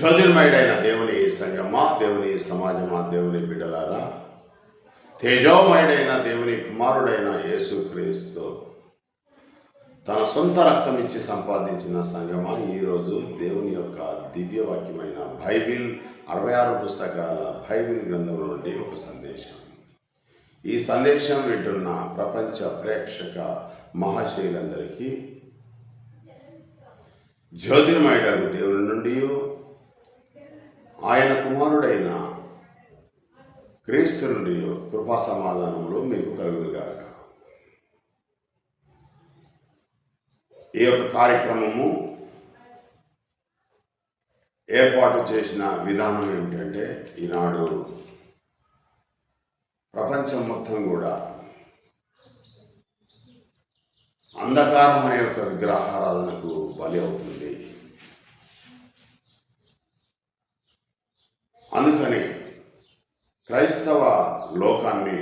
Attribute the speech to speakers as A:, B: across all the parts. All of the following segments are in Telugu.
A: జ్యోతిర్మయుడైన దేవుని సంగమా, దేవుని సమాజమా, దేవుని బిడ్డలారా, తేజోమయుడైన దేవుని కుమారుడైన యేసుక్రీస్తు తన సొంత రక్తం ఇచ్చి సంపాదించిన సంగమా, ఈరోజు దేవుని యొక్క దివ్యవాక్యమైన బైబిల్ 66 పుస్తకాల బైబిల్ గ్రంథంలో నుండి ఒక సందేశం. ఈ సందేశం వింటున్న ప్రపంచ ప్రేక్షక మహాశయులందరికీ జ్యోతిర్మయుడగు దేవుని నుండి ఆయన కుమారుడైన క్రీస్తు నుండి కృపా సమాధానములు మీకు కలుగునుగాక. ఈ యొక్క కార్యక్రమము ఏర్పాటు చేసిన విధానం ఏమిటంటే, ఈనాడు ప్రపంచం మొత్తం కూడా అంధకారం అనే ఒక విగ్రహారాధనకు బలి అవుతుంది. అందుకని క్రైస్తవ లోకాన్ని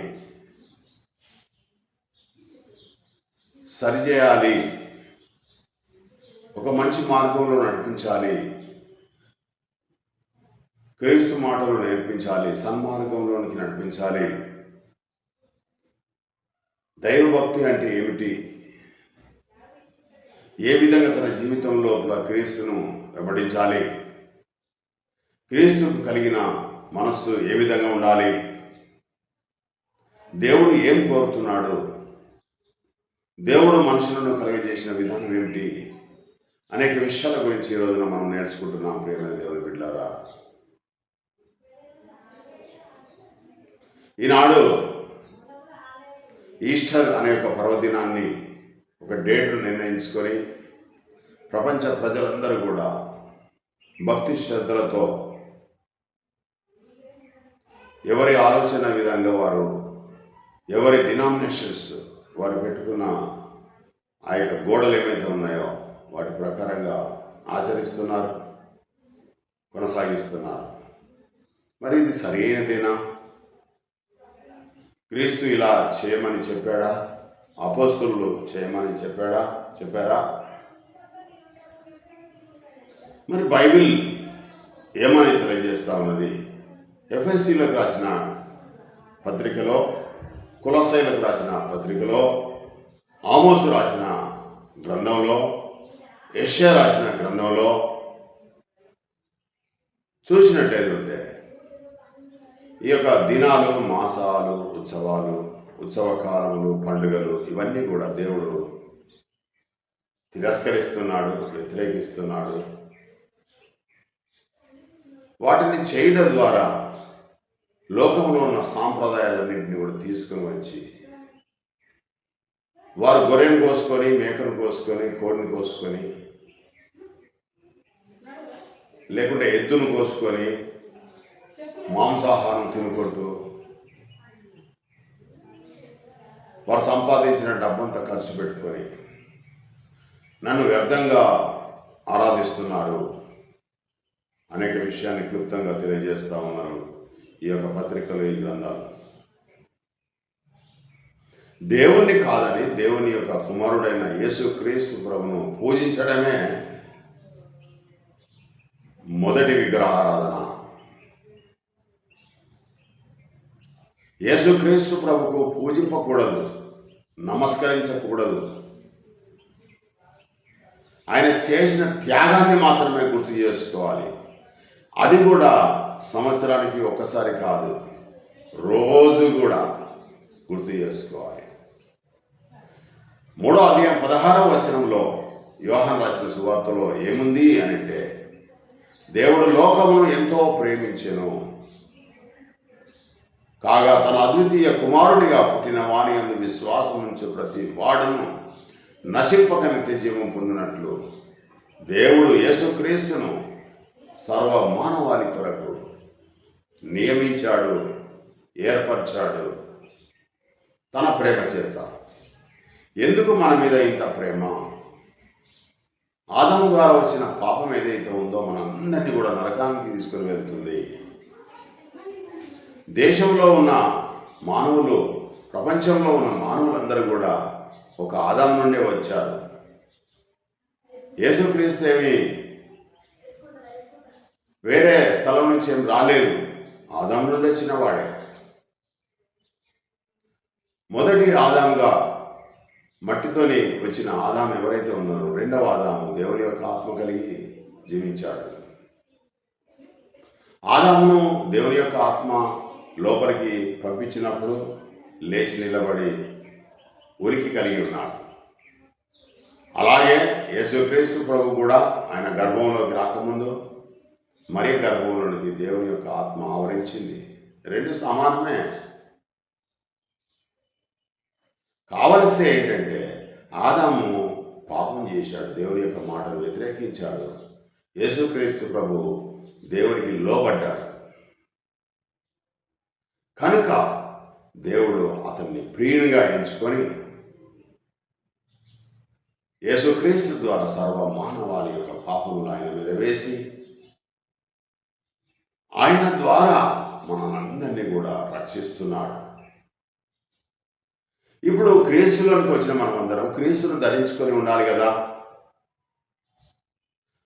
A: సరిచేయాలి, ఒక మంచి మార్గంలో నడిపించాలి, క్రీస్తు మాటలు నేర్పించాలి, సన్మార్గంలోనికి నడిపించాలి. దైవభక్తి అంటే ఏమిటి, ఏ విధంగా తన జీవితంలో క్రీస్తును వెంబడించాలి, క్రీస్తుకు కలిగిన మనస్సు ఏ విధంగా ఉండాలి, దేవుడు ఏం కోరుతున్నాడు, దేవుడు మనుషులను కలుగజేసిన విధానం ఏమిటి, అనేక విషయాల గురించి ఈ రోజున మనం నేర్చుకుంటున్నాం. ప్రియమైన దేవుని బిడ్డలారా, ఈనాడు ఈస్టర్ అనే ఒక పర్వదినాన్ని, ఒక డేట్ను నిర్ణయించుకొని ప్రపంచ ప్రజలందరూ కూడా భక్తి శ్రద్ధలతో ఎవరి ఆలోచన విధంగా వారు, ఎవరి డినామినేషన్స్ వారు పెట్టుకున్న ఆ యొక్క గోడలు ఏమైతే ఉన్నాయో వాటి ప్రకారంగా ఆచరిస్తున్నారు, కొనసాగిస్తున్నారు. మరి ఇది సరైనదేనా? క్రీస్తు ఇలా చేయమని చెప్పాడా? అపోస్తలులు చేయమని చెప్పారా? మరి బైబిల్ ఏమని తెలియజేస్తా ఉన్నది? ఎఫెసీలకు రాసిన పత్రికలో, కొలస్సీలకు రాసిన పత్రికలో, ఆమోసు రాసిన గ్రంథంలో, యెషయా రాసిన గ్రంథంలో చూసినట్టయితే ఈ యొక్క దినాలు, మాసాలు, ఉత్సవాలు, ఉత్సవకాలములు, పండుగలు ఇవన్నీ కూడా దేవుడు తిరస్కరిస్తున్నాడు, వ్యతిరేకిస్తున్నాడు. వాటిని చేయడం ద్వారా లోకంలో ఉన్న సాంప్రదాయాలన్నింటినీ కూడా తీసుకొని వచ్చి వారు గొర్రెను కోసుకొని, మేకను కోసుకొని, కోడిని కోసుకొని, లేకుంటే ఎద్దును కోసుకొని మాంసాహారం తినుకుంటూ వారు సంపాదించిన డబ్బంతా ఖర్చు పెట్టుకొని నన్ను వ్యర్థంగా ఆరాధిస్తున్నారు అనేక విషయాన్ని క్లుప్తంగా తెలియజేస్తూ ఉన్నారు ఈ యొక్క పత్రికలు, ఈ గ్రంథాలు. దేవుణ్ణి కాదని దేవుని యొక్క కుమారుడైన యేసుక్రీస్తు ప్రభును పూజించడమే మొదటి విగ్రహారాధన. యేసుక్రీస్తు ప్రభుకు పూజింపకూడదు, నమస్కరించకూడదు. ఆయన చేసిన త్యాగాన్ని మాత్రమే గుర్తు చేసుకోవాలి. అది కూడా సంవత్సరానికి ఒక్కసారి కాదు, రోజు కూడా గుర్తు చేసుకోవాలి. 3వ అధ్యాయం 16వ వచనంలో యోహాను రాసిన సువార్తలో ఏముంది అని అంటే, దేవుడు లోకమును ఎంతో ప్రేమించెను, కాగా తన అద్వితీయ కుమారునిగా పుట్టిన వాని యందు విశ్వాసం నుంచి ప్రతి వాడును నశింపక నిత్య జీవం పొందినట్లు దేవుడు యేసుక్రీస్తును సర్వ మానవాళి కొరకు నియమించాడు, ఏర్పరిచాడు తన ప్రేమ చేత. ఎందుకు మన మీద ఇంత ప్రేమ? ఆదాము ద్వారా వచ్చిన పాపం ఏదైతే ఉందో మనందరినీ కూడా నరకానికి తీసుకుని వెళ్తుంది. దేశంలో ఉన్న మానవులు, ప్రపంచంలో ఉన్న మానవులందరూ కూడా ఒక ఆదాము నుండే వచ్చారు. యేసుక్రీస్తు ఏమి వేరే స్థలం నుంచి ఏం రాలేదు, ఆదాము నుండి వచ్చిన వాడే. మొదటి ఆదాముగా మట్టితోని వచ్చిన ఆదాము ఎవరైతే ఉన్నారో, రెండవ ఆదాము దేవుని యొక్క ఆత్మ కలిగి జీవించాడు. ఆదామును దేవుని యొక్క ఆత్మ లోపలికి పంపించినప్పుడు లేచి నిలబడి ఉనికి కలిగి ఉన్నాడు. అలాగే యేసుక్రీస్తు ప్రభు కూడా ఆయన గర్భంలోకి రాకముందు మరియ గర్భంలోనికి దేవుని యొక్క ఆత్మ ఆవరించింది. రెండు సమానమే. కావలస్తే ఏంటంటే ఆదాము పాపం చేశాడు, దేవుని యొక్క మాటను వ్యతిరేకించాడు. యేసుక్రీస్తు ప్రభు దేవునికి లోబడ్డాడు. కనుక దేవుడు అతన్ని ప్రియునిగా ఎంచుకొని యేసుక్రీస్తు ద్వారా సర్వ మానవాళి యొక్క పాపములు ఆయన మీద వేసి ఆయన ద్వారా మనందరినీ కూడా రక్షిస్తున్నాడు. ఇప్పుడు క్రీస్తులోనికి వచ్చిన మనమందరం క్రీస్తును ధరించుకొని ఉండాలి కదా.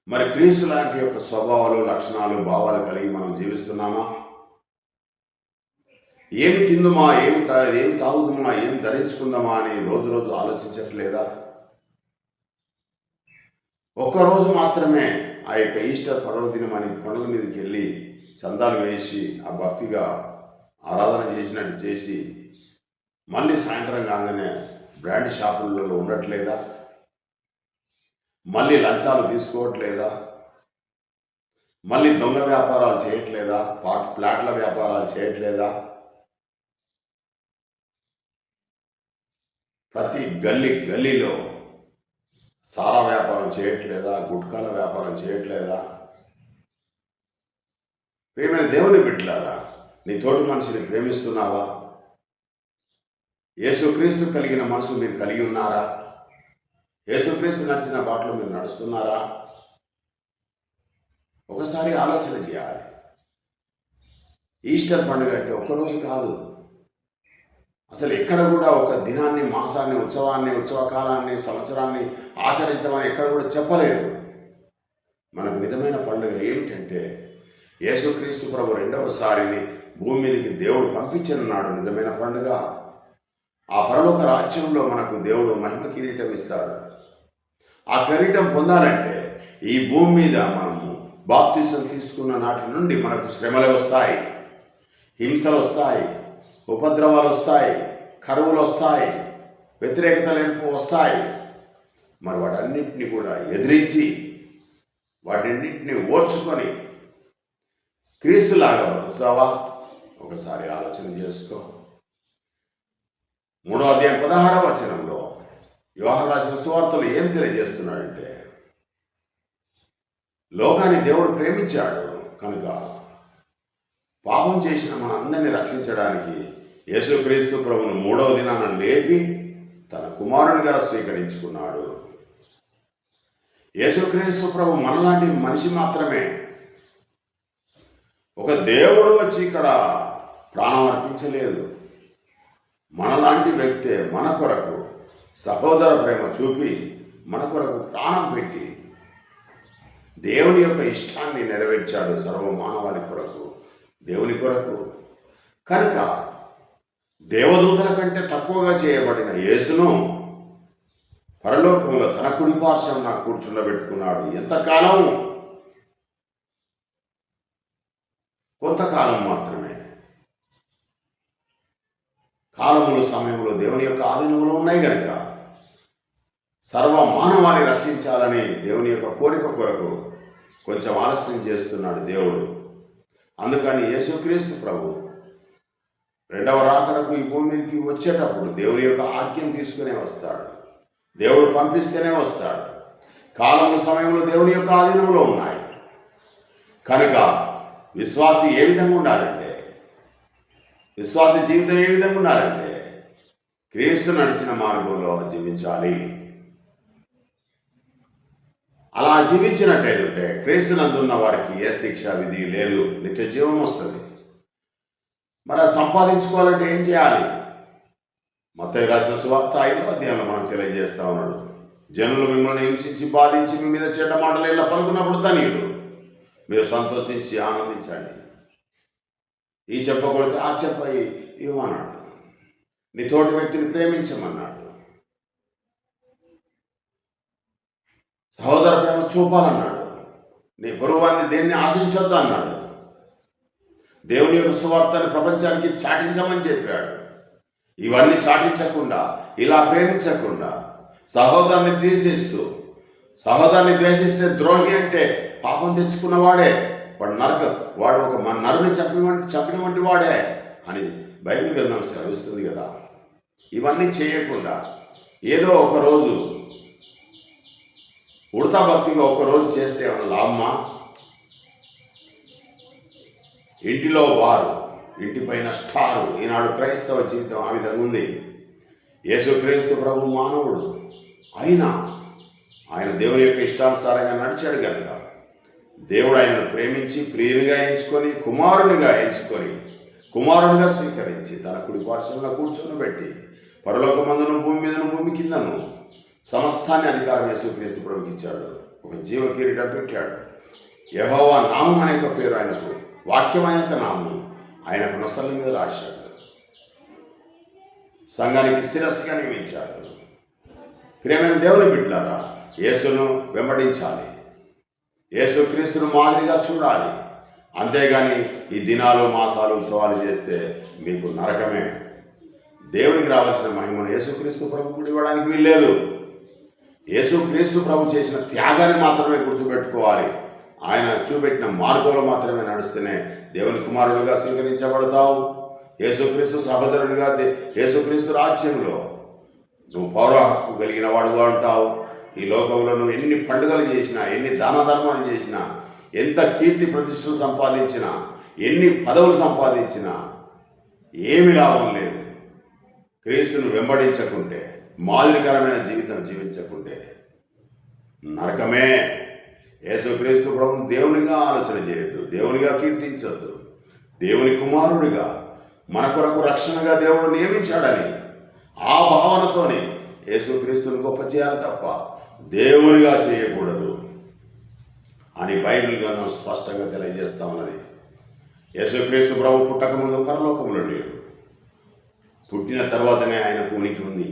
A: మరి క్రీస్తు లాంటి యొక్క స్వభావాలు, లక్షణాలు, భావాలు కలిగి మనం జీవిస్తున్నామా? ఏమి తిందుమా, ఏమి తాగుదామా, ఏమి ధరించుకుందామా అని రోజు రోజు ఆలోచించట్లేదా? ఒక్కరోజు మాత్రమే ఆ యొక్క ఈస్టర్ పర్వదినం అని కొండల మీదకి వెళ్ళి చందాలు వేసి ఆ భక్తిగా ఆరాధన చేసినట్టు చేసి మళ్ళీ సాయంత్రం కాగానే బ్రాండ్ షాపులలో ఉండట్లేదా? మళ్ళీ లంచాలు తీసుకోవట్లేదా? మళ్ళీ దొంగ వ్యాపారాలు చేయట్లేదా? ప్లాట్ల వ్యాపారాలు చేయట్లేదా? ప్రతి గల్లీలో సారా వ్యాపారం చేయట్లేదా? గుట్కాల వ్యాపారం చేయట్లేదా? ప్రేమైన దేవుని బిడ్డలారా, నీ తోటి మనిషిని ప్రేమిస్తున్నావా? యేసుక్రీస్తు కలిగిన మనసు మీరు కలిగి ఉన్నారా? యేసుక్రీస్తు నడిచిన బాటలో మీరు నడుస్తున్నారా? ఒకసారి ఆలోచన చేయాలి. ఈస్టర్ పండుగ అంటే ఒక్కరోజు కాదు. అసలు ఎక్కడ కూడా ఒక దినాన్ని, మాసాన్ని, ఉత్సవకాలాన్ని, సంవత్సరాన్ని ఆచరించమని ఎక్కడ కూడా చెప్పలేదు. మనకు నిజమైన పండుగ ఏమిటంటే యేసుక్రీస్తు ప్రభు రెండవసారిని భూమి మీదకి దేవుడు పంపించిన నాడు నిజమైన పండుగ. ఆ పరలోక రాజ్యంలో మనకు దేవుడు మహిమ కిరీటం ఇస్తాడు. ఆ కిరీటం పొందాలంటే ఈ భూమి మీద మనము బాప్తిసం తీసుకున్న నాటి నుండి మనకు శ్రమలు వస్తాయి, హింసలు వస్తాయి, ఉపద్రవాలు వస్తాయి, కరువులు వస్తాయి, వ్యతిరేకతలు వస్తాయి. మరి వాటన్నింటినీ కూడా ఎదిరించి వాటన్నింటినీ ఓర్చుకొని క్రీస్తులాగా బ్రతుకుతావా? ఒకసారి ఆలోచన చేసుకో. 3వ అధ్యాయం 16వ వచనంలో యోహాను రాసిన సువార్తలు ఏం తెలియజేస్తున్నాడంటే, లోకాన్ని దేవుడు ప్రేమించాడు కనుక పాపం చేసిన మనందరినీ రక్షించడానికి యేసుక్రీస్తు ప్రభువును 3వ దినాన లేపి తన కుమారునిగా స్వీకరించుకున్నాడు. యేసుక్రీస్తు ప్రభు మనలాంటి మనిషి మాత్రమే. ఒక దేవుడు వచ్చి ఇక్కడ ప్రాణం అర్పించలేదు. మనలాంటి వ్యక్తే మన కొరకు సహోదర ప్రేమ చూపి మన కొరకు ప్రాణం పెట్టి దేవుని యొక్క ఇష్టాన్ని నెరవేర్చాడు. సర్వ మానవాళి కొరకు, దేవుని కొరకు. కనుక దేవదూతల కంటే తక్కువగా చేయబడిన యేసును పరలోకంలో తన కుడి పార్శ్వం కూర్చుండబెట్టుకున్నాడు. ఎంతకాలం? కొంతకాలం మాత్రమే. కాలములు, సమయములు దేవుని యొక్క ఆధీనంలో ఉన్నాయి కనుక సర్వ మానవాన్ని రక్షించాలని దేవుని యొక్క కోరిక కొరకు కొంచెం ఆలస్యం చేస్తున్నాడు దేవుడు. అందుకని యేసుక్రీస్తు ప్రభు రెండవ రాకడకు ఈ భూమి మీదకి వచ్చేటప్పుడు దేవుని యొక్క ఆజ్ఞను తీసుకునే వస్తాడు. దేవుడు పంపిస్తేనే వస్తాడు. కాలములు, సమయంలో దేవుని యొక్క ఆధీనంలో ఉన్నాయి కనుక విశ్వాసి ఏ విధంగా ఉండాలంటే, విశ్వాస జీవితం ఏ విధంగా ఉండాలంటే క్రీస్తు నడిచిన మార్గంలో జీవించాలి. అలా జీవించినట్టయితే క్రీస్తునందున్న వారికి ఏ శిక్ష విధి లేదు, నిత్య జీవం వస్తుంది. మరి అది సంపాదించుకోవాలంటే ఏం చేయాలి? మత్తయి రాసిన సువార్త 5వ అధ్యాయంలో మనం తెలియజేస్తా ఉన్నాడు. జనులు మిమ్మల్ని హింసించి బాధించి మీ మీద చెడ్డ మాటలు ఇలా పలుకున్నప్పుడు ధన్యులు, మీరు సంతోషించి ఆనందించండి. ఈ చెప్ప కొడితే ఆ చెప్ప ఇవ్వమన్నాడు. నీ తోటి వ్యక్తిని ప్రేమించమన్నాడు. సహోదర ప్రేమ చూపాలన్నాడు. నీ పొరుగువారిని దేన్ని ఆశించొద్దు అన్నాడు. దేవుని యొక్క సువార్తని ప్రపంచానికి చాటించమని చెప్పాడు. ఇవన్నీ చాటించకుండా, ఇలా ప్రేమించకుండా, సహోదరుని ద్వేషిస్తే ద్రోహి అంటే పాపం తెచ్చుకున్నవాడే, వాడు ఒక నరుని చంపిన వంటి వాడే అని బైబిల్ గ్రంథం సెలవిస్తుంది కదా. ఇవన్నీ చేయకుండా ఏదో ఒకరోజు ఉడతా భక్తిగా ఒకరోజు చేస్తే ఏమైనా లాభమా? ఇంటిలో వారు, ఇంటిపైన స్టారు. ఈనాడు క్రైస్తవ జీవితం ఆ విధంగా ఉంది. యేసుక్రీస్తు ప్రభు మానవుడు అయినా ఆయన దేవుని యొక్క ఇష్టానుసారంగా నడిచాడు కనుక దేవుడు ఆయనను ప్రేమించి ప్రియునిగా ఎంచుకొని కుమారునిగా స్వీకరించి తన కుడి పార్శ్వంలో కూర్చొనిబెట్టి పరలోకమందును భూమి మీదను భూమి కిందను సమస్తాన్ని అధికారం యేసుక్రీస్తు ప్రభుకి ఇచ్చాడు. ఒక జీవ కిరీటం పెట్టాడు. యెహోవా నామం అనే పేరు ఆయనకు, వాక్యం అనే నామం ఆయనకు నొసల మీద రాశాడు. సంఘానికి శిరస్సుగా నియమించాడు. ప్రియమైన దేవుని బిడ్డలారా, యేసును వెంబడించాలి, యేసుక్రీస్తును మాదిరిగా చూడాలి. అంతేగాని ఈ దినాలు మాసాలు ఉత్సవాలు చేస్తే మీకు నరకమే. దేవునికి రావాల్సిన మహిమను యేసుక్రీస్తు ప్రభు కూడా ఇవ్వడానికి వీల్లేదు. యేసుక్రీస్తు ప్రభు చేసిన త్యాగాన్ని మాత్రమే గుర్తుపెట్టుకోవాలి. ఆయన చూపెట్టిన మార్గంలో మాత్రమే నడుస్తూనే దేవుని కుమారుడిగా స్వీకరించబడతావు. యేసుక్రీస్తు సహోదరుడిగా యేసుక్రీస్తు రాజ్యంలో నువ్వు పౌర హక్కు కలిగిన వాడుగా ఉంటావు. ఈ లోకంలో నువ్వు ఎన్ని పండుగలు చేసినా, ఎన్ని దాన ధర్మాలు చేసినా, ఎంత కీర్తి ప్రతిష్టలు సంపాదించినా, ఎన్ని పదవులు సంపాదించినా ఏమి లాభం లేదు. క్రీస్తును వెంబడించకుంటే, మాదిరికరమైన జీవితం జీవించకుంటే నరకమే. యేసుక్రీస్తు ప్రభువును దేవునిగా ఆలోచన చేయొద్దు, దేవునిగా కీర్తించొద్దు. దేవుని కుమారుడిగా మన కొరకు రక్షణగా దేవుడు నియమించాడని ఆ భావనతోనే యేసుక్రీస్తును గొప్ప చేయాలి తప్ప దేవునిగా చేయకూడదు అని బైబిల్ గ్రంథం స్పష్టంగా తెలియజేస్తా ఉన్నది. యేసుక్రీస్తు ప్రభు పుట్టకముందు పరలోకంలో లేడు. పుట్టిన తర్వాతనే ఆయనకు ఉనికి ఉంది.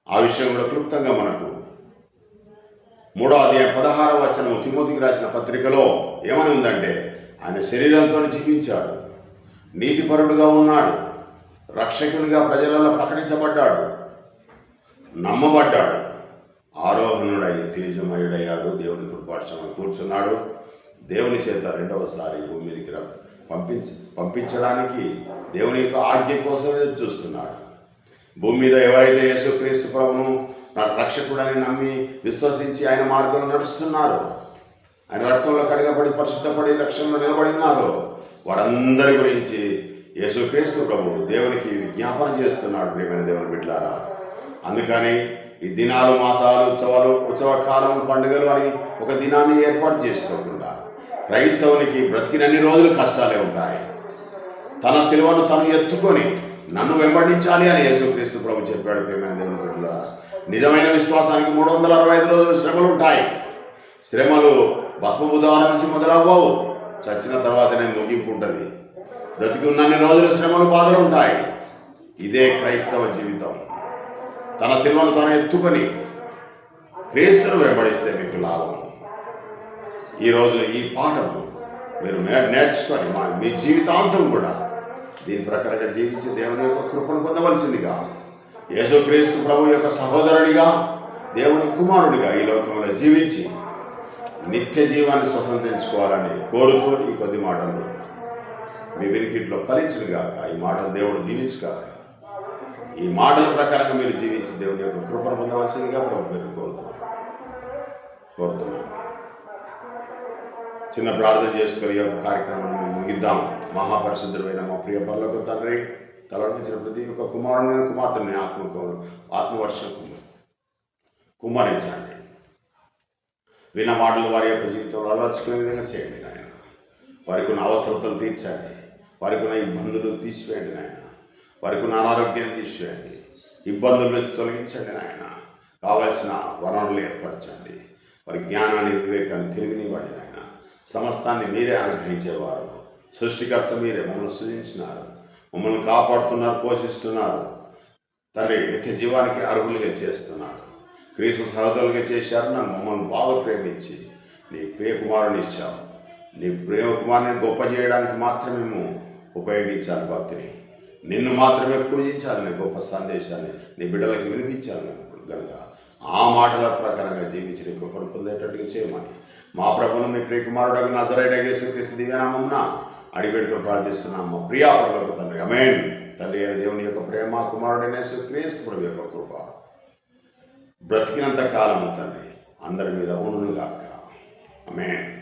A: ఆ విషయం కూడా క్లుప్తంగా మనకు 3:16 తిమోతికి రాసిన పత్రికలో ఏమని ఉందంటే, ఆయన శరీరంతో జీవించాడు, నీతిపరుడుగా ఉన్నాడు, రక్షకునిగా ప్రజలలో ప్రకటించబడ్డాడు, నమ్మబడ్డాడు, ఆరోహణుడై తేజమయుడయ్యాడు, దేవుని కృపార్శ్వంలో కూర్చున్నాడు. దేవుని చేత రెండవసారి భూమి మీదకి పంపించడానికి దేవుని యొక్క ఆజ్ఞ కోసం ఎదురు చూస్తున్నాడు. భూమి మీద ఎవరైతే యేసుక్రీస్తు ప్రభువును రక్షకుడని నమ్మి విశ్వసించి ఆయన మార్గంలో నడుస్తున్నారో, ఆయన రక్తంలో కడగబడి పరిశుద్ధపడి రక్షణలో నిలబడి ఉన్నారో, వారందరి గురించి యేసుక్రీస్తు ప్రభు దేవునికి విజ్ఞాపన చేస్తున్నాడు. ప్రియమైన దేవుని బిడ్డలారా, అందుకని ఈ దినాలు మాసాలు ఉత్సవ కాలం పండుగలు అని ఒక దినాన్ని ఏర్పాటు చేసుకోకుండా క్రైస్తవునికి బ్రతికినన్ని రోజులు కష్టాలే ఉంటాయి. తన శిలువను తను ఎత్తుకొని నన్ను వెంబడించాలి అని యేసుక్రీస్తు ప్రభు చెప్పాడు. ప్రియమైన దేవుని బిడ్డలారా, నిజమైన విశ్వాసానికి 365 రోజులు శ్రమలు ఉంటాయి. శ్రమలు బుధవారం నుంచి మొదలవ్వవు, చచ్చిన తర్వాతనే ముగింపు ఉంటుంది. బ్రతికి ఉన్నన్ని రోజులు శ్రమలు బాధలు ఉంటాయి. ఇదే క్రైస్తవ జీవితం. తన శిలువను తను ఎత్తుకొని క్రీస్తును వెంబడిస్తే మీకు లాభం. ఈరోజు ఈ పాఠము మీరు నేర్చుకొని మీ జీవితాంతం కూడా దీని ప్రకారంగా జీవించి దేవుని యొక్క కృపను పొందవలసిందిగా, యేసుక్రీస్తు ప్రభు యొక్క సహోదరుడిగా, దేవుని కుమారుడిగా ఈ లోకంలో జీవించి నిత్య జీవాన్ని స్వతంత్రించుకోవాలని కోరుతూ ఈ కొద్ది మాటలు మీ వినికిట్లో ఫలించుగాక. ఈ మాటలు దేవుడు దీవించుగాక. ఈ మాటల ప్రకారంగా మీరు జీవించి దేవుని యొక్క కృపను పొందవలసిందిగా ప్రభు పేరు కోరుతున్నాను. చిన్న ప్రార్థన చేసుకుని ఈ యొక్క కార్యక్రమాన్ని ముగిద్దాం. మహాపరిశుద్ధుడైన మా ప్రియ పరలోక తండ్రి, తలపించిన ప్రతి ఒక్క కుమారుని కుమార్తెని ఆత్మవర్షం కుమ్మరించండి. విన్న మాటలు వారి యొక్క జీవితంలో అలవర్చుకునే విధంగా చేయండి నాయన. వారికి ఉన్న అవసరతలు తీర్చండి, వారికి ఉన్న ఇబ్బందులు తీసివేయండి నాయన. వారికి ఉన్న అనారోగ్యాన్ని తీసివేయండి, ఇబ్బందుల నుంచి తొలగించండి నాయన. కావలసిన వనరులు ఏర్పరచండి, వారి జ్ఞానాన్ని, వివేకాన్ని, తెలివినివ్వండి నాయన. సమస్తాన్ని మీరే అనుగ్రహించేవారు. సృష్టికర్త మీరే. మమ్మల్ని సృజించినారు, మమ్మల్ని కాపాడుతున్నారు, పోషిస్తున్నారు. తండ్రి, నిత్య జీవానికి అర్హులుగా చేస్తున్నారు. క్రీస్తు సహోదరులుగా చేశారు. నన్ను మమ్మల్ని బాగా ప్రేమించి నీ ప్రియ కుమారుని ఇచ్చావు. నీ ప్రేమ కుమారుని గొప్ప చేయడానికి మాత్రమే మేము ఉపయోగించాలి భక్తిని. నిన్ను మాత్రమే పూజించాలి. నీ గొప్ప సందేశాన్ని నీ బిడ్డలకు వినిపించాలి కనుక ఆ మాటల ప్రకారంగా జీవించి నీ కృపను పొందేటట్టుగా చేయమని మా ప్రభువును మీ ప్రియ కుమారుడు నజరేయుడైన యేసుక్రీస్తు దివ్యనామమున అడిగిపెట్టుకుని ప్రార్థిస్తున్నాం మా ప్రియా పరలోక తండ్రి. ఆమేన్. తండ్రి అయిన దేవుని యొక్క ప్రేమ, కుమారుడైన యేసుక్రీస్తు ప్రభు యొక్క కృప బ్రతికినంత కాలము తండ్రి అందరి మీద ఉండునుగాక. ఆమేన్.